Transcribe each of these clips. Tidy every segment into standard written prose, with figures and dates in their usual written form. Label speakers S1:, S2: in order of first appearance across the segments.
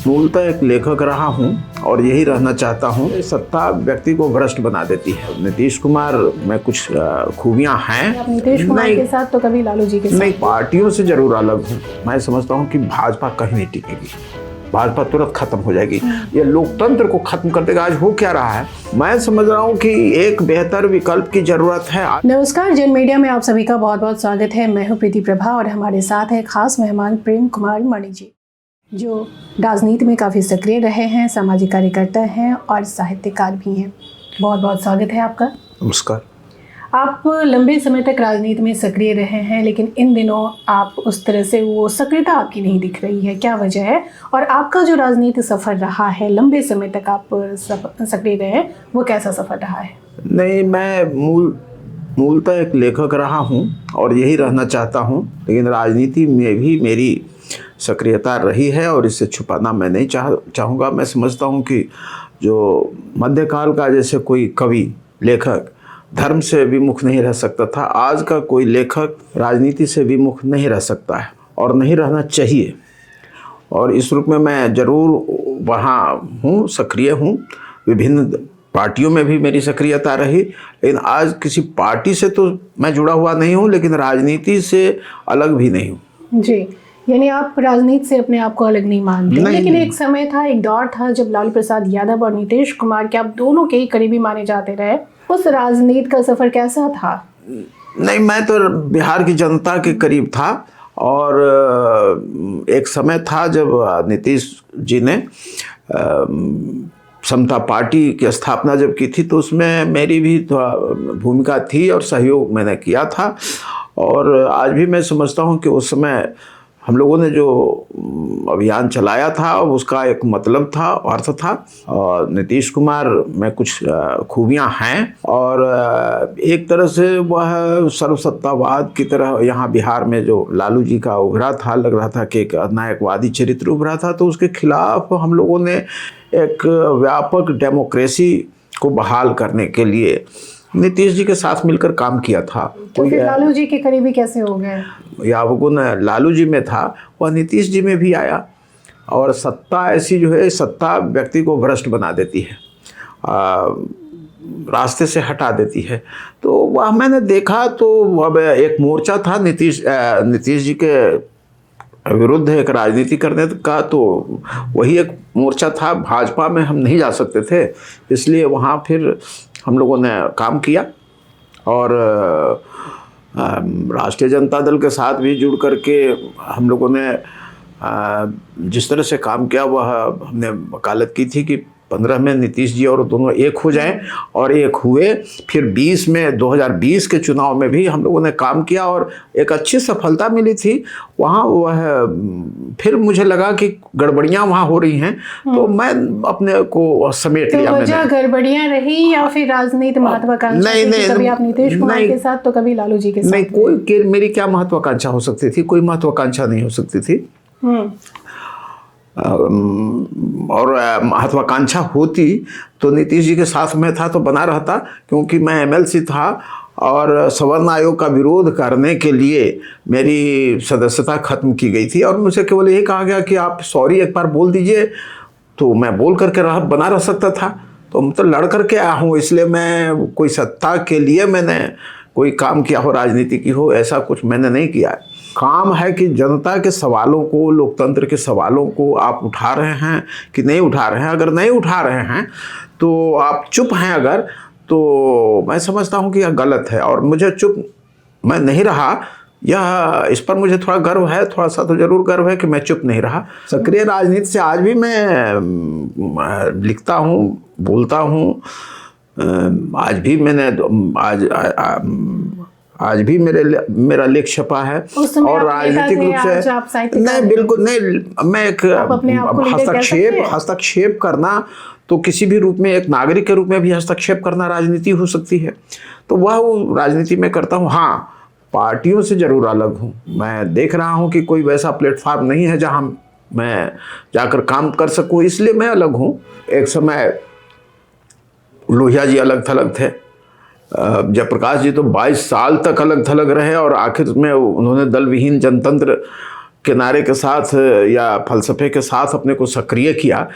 S1: मूलतः एक लेखक रहा हूँ और यही रहना चाहता हूँ। सत्ता व्यक्ति को भ्रष्ट बना देती है। नीतीश कुमार में कुछ खूबियाँ हैं।
S2: आप नीतीश कुमार के साथ तो कभी लालू जी के साथ?
S1: नहीं, पार्टियों से जरूर अलग हूँ। मैं समझता हूँ कि भाजपा कहीं नहीं टिकेगी, भाजपा तुरंत खत्म हो जाएगी। ये लोकतंत्र को खत्म कर देगा। आज हो क्या रहा है, मैं समझ रहा हूँ कि एक बेहतर विकल्प की जरूरत है।
S2: नमस्कार, जन मीडिया में आप सभी का बहुत बहुत स्वागत है। मैं हूँ प्रीति प्रभा और हमारे साथ है खास मेहमान प्रेम कुमार मणि जी, जो राजनीति में काफ़ी सक्रिय रहे हैं, सामाजिक कार्यकर्ता हैं और साहित्यकार भी हैं। बहुत बहुत स्वागत है आपका।
S1: नमस्कार।
S2: आप लंबे समय तक राजनीति में सक्रिय रहे हैं, लेकिन इन दिनों आप उस तरह से वो सक्रियता आपकी नहीं दिख रही है, क्या वजह है? और आपका जो राजनीति सफ़र रहा है, लंबे समय तक आप सक्रिय रहे, वो कैसा सफ़र रहा है?
S1: नहीं, मैं मूलतः एक लेखक रहा हूँ और यही रहना चाहता हूँ, लेकिन राजनीति में भी मेरी सक्रियता रही है और इसे छुपाना मैं नहीं चाहूँगा। मैं समझता हूँ कि जो मध्यकाल का जैसे कोई कवि लेखक धर्म से विमुख नहीं रह सकता था, आज का कोई लेखक राजनीति से विमुख नहीं रह सकता है और नहीं रहना चाहिए। और इस रूप में मैं ज़रूर वहाँ हूँ, सक्रिय हूँ। विभिन्न पार्टियों में भी मेरी सक्रियता रही, लेकिन आज किसी पार्टी से तो मैं जुड़ा हुआ नहीं हूँ, लेकिन राजनीति से अलग भी नहीं हूँ।
S2: जी, यानी आप राजनीति से अपने आप को अलग नहीं मानते। लेकिन एक समय था, एक दौर था जब लालू प्रसाद यादव और नीतीश कुमार के आप दोनों के ही करीबी माने जाते रहे। उस राजनीति का सफ़र कैसा था?
S1: नहीं, मैं तो बिहार की जनता के करीब था और एक समय था जब नीतीश जी ने समता पार्टी की स्थापना जब की थी, तो उसमें मेरी भी भूमिका थी और सहयोग मैंने किया था। और आज भी मैं समझता हूँ कि उस समय हम लोगों ने जो अभियान चलाया था उसका एक मतलब था, अर्थ था। और नीतीश कुमार में कुछ खूबियाँ हैं और एक तरह से वह सर्वसत्तावाद की तरह यहाँ बिहार में जो लालू जी का उभरा था, लग रहा था कि एक नायकवादी चरित्र उभरा था, तो उसके खिलाफ हम लोगों ने एक व्यापक डेमोक्रेसी को बहाल करने के लिए नीतीश जी के साथ मिलकर काम किया था।
S2: तो फिर लालू जी के करीबी कैसे हो गए?
S1: या वो गुण लालू जी में था, वह नीतीश जी में भी आया। और सत्ता ऐसी जो है, सत्ता व्यक्ति को भ्रष्ट बना देती है, रास्ते से हटा देती है। तो वह मैंने देखा, तो अब एक मोर्चा था नीतीश जी के विरुद्ध एक राजनीति करने का, तो वही एक मोर्चा था। भाजपा में हम नहीं जा सकते थे, इसलिए वहाँ फिर हम लोगों ने काम किया और राष्ट्रीय जनता दल के साथ भी जुड़ करके हम लोगों ने जिस तरह से काम किया, वह हमने वकालत की थी कि 15 में नीतीश जी और दोनों एक हो जाएं, और एक हुए। फिर 2020 के चुनाव में भी हम लोगों ने काम किया और एक अच्छी सफलता मिली थी वहाँ। वह फिर मुझे लगा कि गड़बड़ियाँ वहाँ हो रही हैं, तो मैं अपने को समेट लिया।
S2: वजह गड़बड़ियाँ रही या फिर राजनीति महत्वाकांक्षा? नहीं, कभी आप नीतीश कुमार के साथ तो कभी लालू जी के साथ?
S1: नहीं, कोई मेरी क्या महत्वाकांक्षा हो सकती थी? कोई महत्वाकांक्षा नहीं हो सकती थी। और महत्वाकांक्षा होती तो नीतीश जी के साथ में था तो बना रहता, क्योंकि मैं एमएलसी था और सवर्ण आयोग का विरोध करने के लिए मेरी सदस्यता खत्म की गई थी और मुझे केवल यही कहा गया कि आप सॉरी एक बार बोल दीजिए, तो मैं बोल करके बना रह सकता था। तो मैं तो लड़ करके आया हूँ, इसलिए मैं कोई सत्ता के लिए मैंने कोई काम किया हो, राजनीति की हो, ऐसा कुछ मैंने नहीं किया है। काम है कि जनता के सवालों को, लोकतंत्र के सवालों को आप उठा रहे हैं कि नहीं उठा रहे हैं। अगर नहीं उठा रहे हैं तो आप चुप हैं अगर, तो मैं समझता हूं कि यह गलत है और मुझे चुप मैं नहीं रहा। यह इस पर मुझे थोड़ा गर्व है, थोड़ा सा तो जरूर गर्व है कि मैं चुप नहीं रहा। सक्रिय राजनीति से आज भी मैं लिखता हूँ, बोलता हूँ। आज भी मैंने आज भी मेरा लेख छपा है और राजनीतिक रूप से नहीं, बिल्कुल नहीं। मैं एक हस्तक्षेप करना, तो किसी भी रूप में एक नागरिक के रूप में भी हस्तक्षेप करना राजनीति हो सकती है, तो वह राजनीति में करता हूँ। हाँ, पार्टियों से जरूर अलग हूँ। मैं देख रहा हूँ कि कोई वैसा प्लेटफॉर्म नहीं है जहाँ मैं जाकर काम कर सकूँ, इसलिए मैं अलग हूँ। एक समय लोहिया जी अलग थलग थे, जयप्रकाश जी तो 22 साल तक अलग थलग रहे और आखिर में उन्होंने दल विहीन जनतंत्र किनारे के साथ या फलसफे के साथ अपने को सक्रिय किया,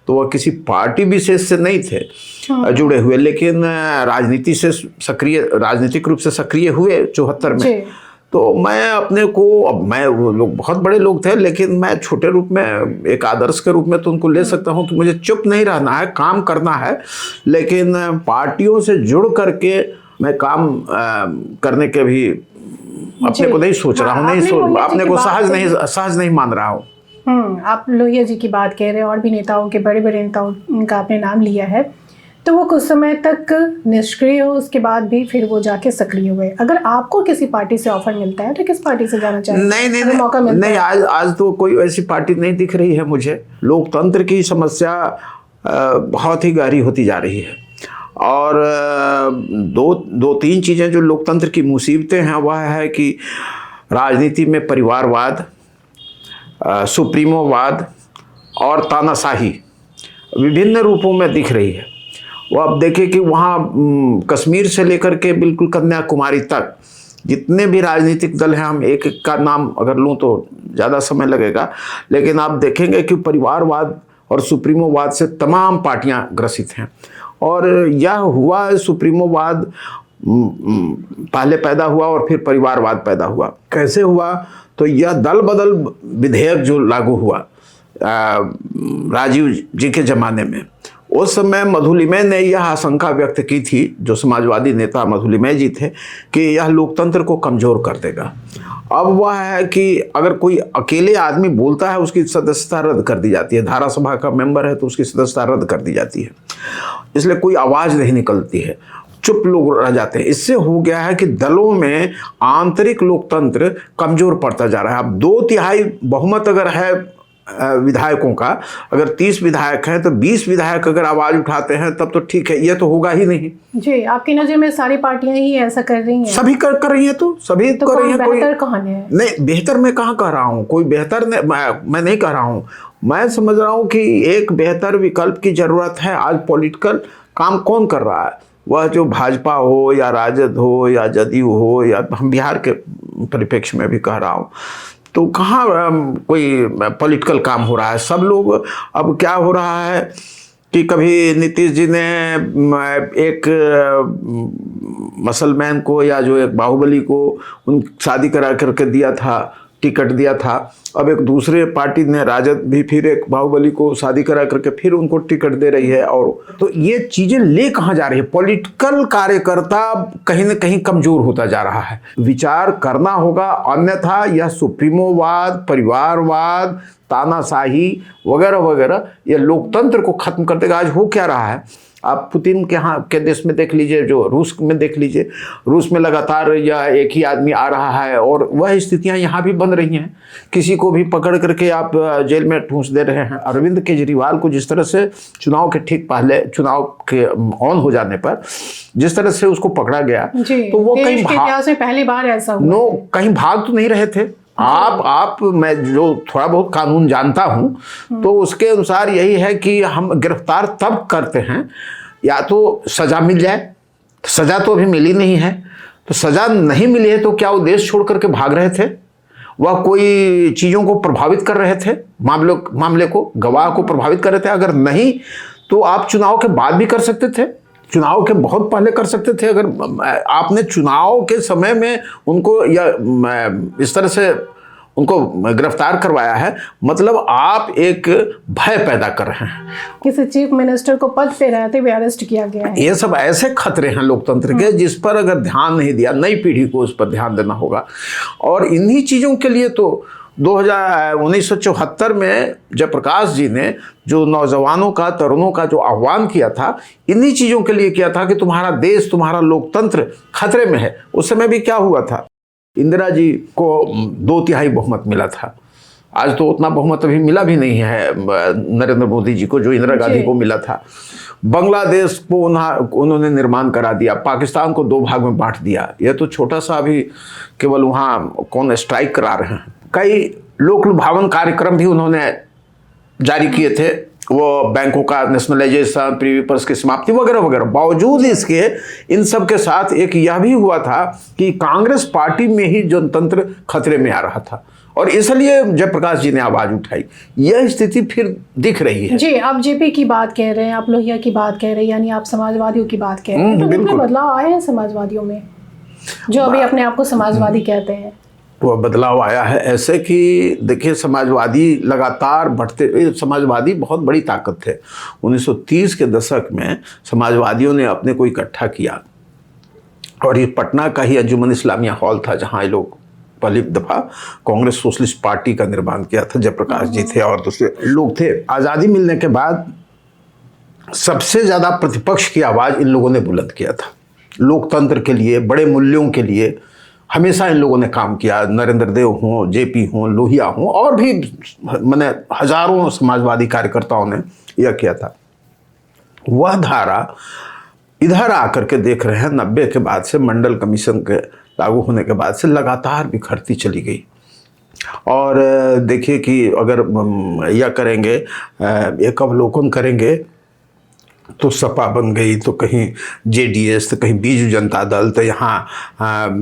S1: तो वह किसी पार्टी विशेष से नहीं थे जुड़े हुए, लेकिन राजनीति से सक्रिय, राजनीतिक रूप से सक्रिय हुए 74 में। तो मैं अपने को, अब मैं, वो लोग बहुत बड़े लोग थे, लेकिन मैं छोटे रूप में, एक आदर्श के रूप में तो उनको ले सकता हूँ कि मुझे चुप नहीं रहना है, काम करना है, लेकिन पार्टियों से जुड़ करके मैं काम करने के भी अपने को नहीं सोच रहा हूँ, अपने को सहज नहीं मान रहा हूँ।
S2: आप लोहिया जी की बात कह रहे हैं, और भी नेताओं के, बड़े बड़े नेताओं का आपने नाम लिया है, तो वो कुछ समय तक निष्क्रिय हो, उसके बाद भी फिर वो जाके सक्रिय हुए। अगर आपको किसी पार्टी से ऑफर मिलता है तो किस पार्टी से जाना चाहिए?
S1: नहीं,
S2: मौका मिलता है?
S1: आज तो कोई ऐसी पार्टी नहीं दिख रही है मुझे। लोकतंत्र की समस्या बहुत ही गहरी होती जा रही है, और दो तीन चीज़ें जो लोकतंत्र की मुसीबतें हैं, वह है कि राजनीति में परिवारवाद, सुप्रीमोवाद और तानाशाही विभिन्न रूपों में दिख रही है। वो अब देखिए कि वहाँ कश्मीर से लेकर के बिल्कुल कन्याकुमारी तक जितने भी राजनीतिक दल हैं, हम एक एक का नाम अगर लूँ तो ज़्यादा समय लगेगा, लेकिन आप देखेंगे कि परिवारवाद और सुप्रीमोवाद से तमाम पार्टियां ग्रसित हैं। और यह हुआ, सुप्रीमोवाद पहले पैदा हुआ और फिर परिवारवाद पैदा हुआ। कैसे हुआ? तो यह दल बदल विधेयक जो लागू हुआ राजीव जी के ज़माने में, उस समय मधुलिमय ने यह आशंका व्यक्त की थी, जो समाजवादी नेता मधुलिमय जी थे, कि यह लोकतंत्र को कमज़ोर कर देगा। अब वह है कि अगर कोई अकेले आदमी बोलता है, उसकी सदस्यता रद्द कर दी जाती है। धारासभा का मेंबर है तो उसकी सदस्यता रद्द कर दी जाती है, इसलिए कोई आवाज़ नहीं निकलती है, चुप लोग रह जाते हैं। इससे हो गया है कि दलों में आंतरिक लोकतंत्र कमज़ोर पड़ता जा रहा है। अब 2/3 बहुमत अगर है विधायकों का, अगर 30 विधायक हैं तो 20 विधायक अगर आवाज़ उठाते हैं तब तो ठीक है, ये तो होगा ही नहीं।
S2: जी, आपकी नज़र में सारी पार्टियां ही ऐसा कर रही हैं?
S1: सभी कर रही हैं, तो सभी
S2: तो
S1: कर रही हैं।
S2: बेहतर कौन है?
S1: नहीं, बेहतर मैं कहाँ कह रहा हूँ, कोई बेहतर मैं नहीं कह रहा हूँ। मैं समझ रहा हूँ कि एक बेहतर विकल्प की ज़रूरत है। आज पॉलिटिकल काम कौन कर रहा है? वह जो भाजपा हो या राजद हो या जदयू हो, या हम बिहार के परिप्रेक्ष्य में भी कह रहा हूँ, तो कहाँ कोई पॉलिटिकल काम हो रहा है? सब लोग, अब क्या हो रहा है कि कभी नीतीश जी ने एक मसलमैन को या जो एक बाहुबली को उन शादी करा करके दिया था, टिकट दिया था। अब एक दूसरे पार्टी ने, राजद भी, फिर एक बाहुबली को शादी करा करके फिर उनको टिकट दे रही है। और तो ये चीज़ें ले कहाँ जा रही है? पॉलिटिकल कार्यकर्ता कहीं ना कहीं कमज़ोर होता जा रहा है। विचार करना होगा, अन्यथा यह सुप्रीमोवाद, परिवारवाद, तानाशाही वगैरह वगैरह ये लोकतंत्र को ख़त्म कर देगा। आज हो क्या रहा है, आप पुतिन के यहाँ के देश में देख लीजिए, जो रूस में देख लीजिए, रूस में लगातार या एक ही आदमी आ रहा है, और वह स्थितियाँ यहाँ भी बन रही हैं। किसी को भी पकड़ करके आप जेल में ठूंस दे रहे हैं। अरविंद केजरीवाल को जिस तरह से चुनाव के ठीक पहले, चुनाव के ऑन हो जाने पर जिस तरह से उसको पकड़ा गया, तो वो कहीं
S2: पहली बार ऐसा हुआ,
S1: कहीं भाग तो नहीं रहे थे। मैं जो थोड़ा बहुत कानून जानता हूं, तो उसके अनुसार यही है कि हम गिरफ्तार तब करते हैं या तो सजा मिल जाए। सजा तो अभी मिली नहीं है, तो सजा नहीं मिली है तो क्या वो देश छोड़ करके भाग रहे थे? वह कोई चीज़ों को प्रभावित कर रहे थे, मामले को, गवाह को प्रभावित कर रहे थे? अगर नहीं तो आप चुनाव के बाद भी कर सकते थे, चुनाव के बहुत पहले कर सकते थे। अगर आपने चुनाव के समय में उनको या इस तरह से उनको गिरफ्तार करवाया है, मतलब आप एक भय पैदा कर रहे हैं।
S2: किसी चीफ मिनिस्टर को पद पे रहते हुए अरेस्ट किया गया है।
S1: ये सब ऐसे खतरे हैं लोकतंत्र के, जिस पर अगर ध्यान नहीं दिया, नई पीढ़ी को उस पर ध्यान देना होगा। और इन्हीं चीज़ों के लिए तो 1974 में जयप्रकाश जी ने जो नौजवानों का, तरुणों का जो आह्वान किया था, इन्हीं चीज़ों के लिए किया था कि तुम्हारा देश, तुम्हारा लोकतंत्र खतरे में है। उस समय भी क्या हुआ था, इंदिरा जी को 2/3 बहुमत मिला था। आज तो उतना बहुमत अभी मिला भी नहीं है नरेंद्र मोदी जी को जो इंदिरा गांधी को मिला था। बांग्लादेश को उन्होंने निर्माण करा दिया, पाकिस्तान को 2 भाग में बांट दिया। ये तो छोटा सा अभी केवल वहाँ कौन स्ट्राइक करा रहे हैं। कई लोक लुभावन कार्यक्रम भी उन्होंने जारी किए थे वो बैंकों का नेशनलाइजेशन, प्रीवी पर्स की समाप्ति वगैरह वगैरह। बावजूद इसके इन सब के साथ एक यह भी हुआ था कि कांग्रेस पार्टी में ही जनतंत्र खतरे में आ रहा था और इसलिए जयप्रकाश जी ने आवाज उठाई। यह स्थिति फिर दिख रही है।
S2: जी, आप जेपी की बात कह रहे हैं, आप लोहिया की बात कह रहे हैं, यानी आप समाजवादियों की बात कह रहे हैं। तो कितने बदलाव आए हैं समाजवादियों में, जो अभी अपने आप को समाजवादी कहते हैं?
S1: वो बदलाव आया है ऐसे कि देखिए, समाजवादी लगातार बढ़ते, समाजवादी बहुत बड़ी ताकत थे। 1930 के दशक में समाजवादियों ने अपने को इकट्ठा किया और ये पटना का ही अंजुमन इस्लामिया हॉल था जहाँ ये लोग पहली दफ़ा कांग्रेस सोशलिस्ट पार्टी का निर्माण किया था। जयप्रकाश जी थे और दूसरे लोग थे। आज़ादी मिलने के बाद सबसे ज़्यादा प्रतिपक्ष की आवाज़ इन लोगों ने बुलंद किया था। लोकतंत्र के लिए, बड़े मूल्यों के लिए हमेशा इन लोगों ने काम किया। नरेंद्र देव हों, जेपी हों, लोहिया हों और भी मैंने हजारों समाजवादी कार्यकर्ताओं ने यह किया था। वह धारा इधर आकर के देख रहे हैं 90 के बाद से, मंडल कमीशन के लागू होने के बाद से लगातार बिखरती चली गई। और देखिए कि अगर यह करेंगे, एक अवलोकन करेंगे तो सपा बन गई, तो कहीं जेडीएस, तो कहीं बीजू जनता दल, तो यहाँ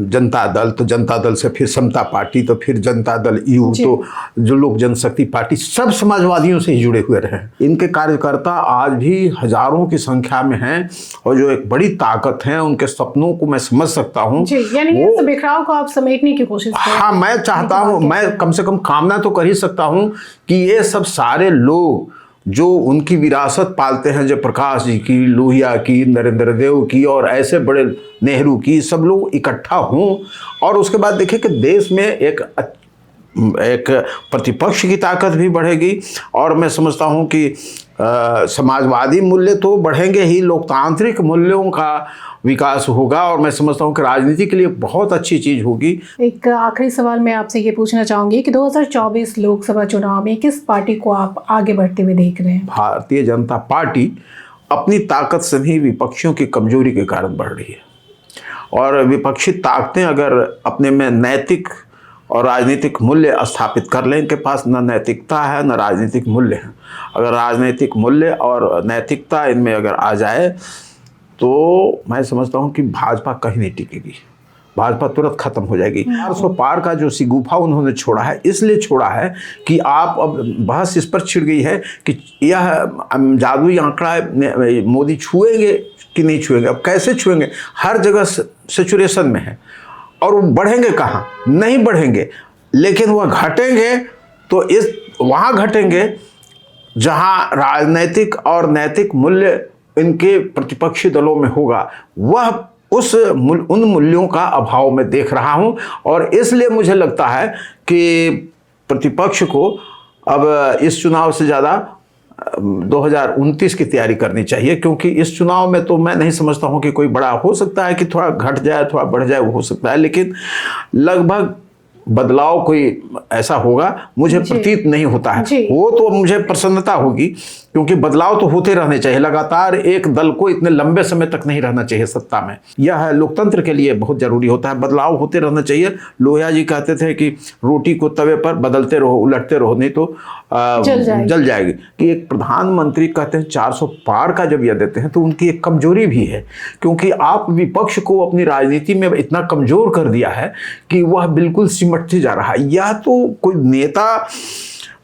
S1: जनता दल, तो जनता दल से फिर समता पार्टी, तो फिर जनता दल यू, तो जो लोक जनशक्ति पार्टी, सब समाजवादियों से ही जुड़े हुए रहे। इनके कार्यकर्ता आज भी हजारों की संख्या में हैं और जो एक बड़ी ताकत है, उनके सपनों को मैं समझ सकता हूँ।
S2: यानी इस बिखराव को आप समेटने की कोशिश कर रहे हैं।
S1: हाँ, मैं चाहता हूँ, मैं कम से कम कामना तो कर ही सकता हूँ कि ये सब सारे लोग जो उनकी विरासत पालते हैं, जयप्रकाश जी की, लोहिया की, नरेंद्र देव की और ऐसे बड़े नेहरू की, सब लोग इकट्ठा हों और उसके बाद देखिए कि देश में एक प्रतिपक्ष की ताकत भी बढ़ेगी। और मैं समझता हूं कि समाजवादी मूल्य तो बढ़ेंगे ही, लोकतांत्रिक मूल्यों का विकास होगा और मैं समझता हूं कि राजनीति के लिए बहुत अच्छी चीज़ होगी।
S2: एक आखिरी सवाल मैं आपसे ये पूछना चाहूँगी कि 2024 लोकसभा चुनाव में किस पार्टी को आप आगे बढ़ते हुए देख रहे हैं?
S1: भारतीय जनता पार्टी अपनी ताकत से भी विपक्षियों की कमजोरी के कारण बढ़ रही है और विपक्षी ताकतें अगर अपने में नैतिक और राजनीतिक मूल्य स्थापित कर लें, इनके पास न नैतिकता है न राजनीतिक मूल्य है। अगर राजनीतिक मूल्य और नैतिकता इनमें अगर आ जाए तो मैं समझता हूं कि भाजपा कहीं नहीं टिकेगी, भाजपा तुरंत खत्म हो जाएगी। 400 पार का जो सिगुफा उन्होंने छोड़ा है, इसलिए छोड़ा है कि आप, अब बहस इस पर छिड़ गई है कि यह जादुई आंकड़ा मोदी छुएंगे कि नहीं छुएंगे। अब कैसे छुएंगे, हर जगह सैचुरेशन में है और वो बढ़ेंगे कहाँ, नहीं बढ़ेंगे, लेकिन वह घटेंगे तो इस वहाँ घटेंगे जहाँ राजनैतिक और नैतिक मूल्य इनके प्रतिपक्षी दलों में होगा। वह उन मूल्यों का अभाव में देख रहा हूं और इसलिए मुझे लगता है कि प्रतिपक्ष को अब इस चुनाव से ज़्यादा 2029 की तैयारी करनी चाहिए, क्योंकि इस चुनाव में तो मैं नहीं समझता हूं कि कोई बड़ा हो सकता है, कि थोड़ा घट जाए थोड़ा बढ़ जाए वो हो सकता है, लेकिन लगभग बदलाव कोई ऐसा होगा मुझे प्रतीत नहीं होता है। वो तो मुझे प्रसन्नता होगी क्योंकि बदलाव तो होते रहने चाहिए। लगातार एक दल को इतने लंबे समय तक नहीं रहना चाहिए सत्ता में, यह लोकतंत्र के लिए बहुत जरूरी होता है। बदलाव होते रहना चाहिए। लोहिया जी कहते थे कि रोटी को तवे पर बदलते रहो, उलटते रहो, नहीं तो जल जाएगी। कि एक प्रधानमंत्री कहते हैं 400 पार का जब यह देते हैं तो उनकी एक कमजोरी भी है, क्योंकि आप विपक्ष को अपनी राजनीति में इतना कमजोर कर दिया है कि वह बिल्कुल सिमटते जा रहा है। यह तो कोई नेता,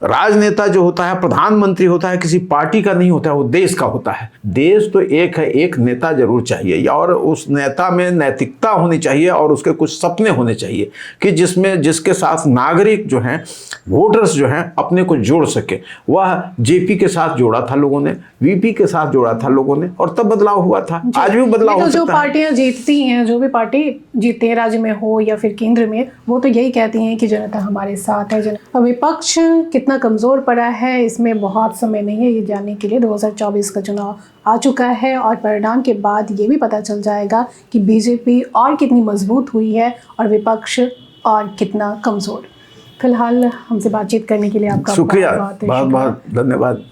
S1: राजनेता जो होता है, प्रधानमंत्री होता है, किसी पार्टी का नहीं होता है, वो देश का होता है। देश तो एक है, एक नेता जरूर चाहिए और उस नेता में नैतिकता होनी चाहिए और उसके कुछ सपने होने चाहिए कि जिसके साथ नागरिक जो हैं, वोटर्स जो हैं, अपने को जोड़ सके। वह जेपी के साथ जोड़ा था लोगों ने, वीपी के साथ जोड़ा था लोगों ने और तब बदलाव हुआ था। आज भी बदलाव हो सकता है।
S2: जो पार्टियां जीतती हैं, जो भी पार्टी जीतती है राज्य में हो या फिर केंद्र में, वो तो यही कहती हैं कि जनता हमारे साथ है। विपक्ष कितना कमजोर पड़ा है इसमें बहुत समय नहीं है ये जानने के लिए। 2024 का चुनाव आ चुका है और परिणाम के बाद ये भी पता चल जाएगा कि बीजेपी और कितनी मजबूत हुई है और विपक्ष और कितना कमजोर। फिलहाल हमसे बातचीत करने के लिए आपका
S1: शुक्रिया, बहुत बहुत धन्यवाद।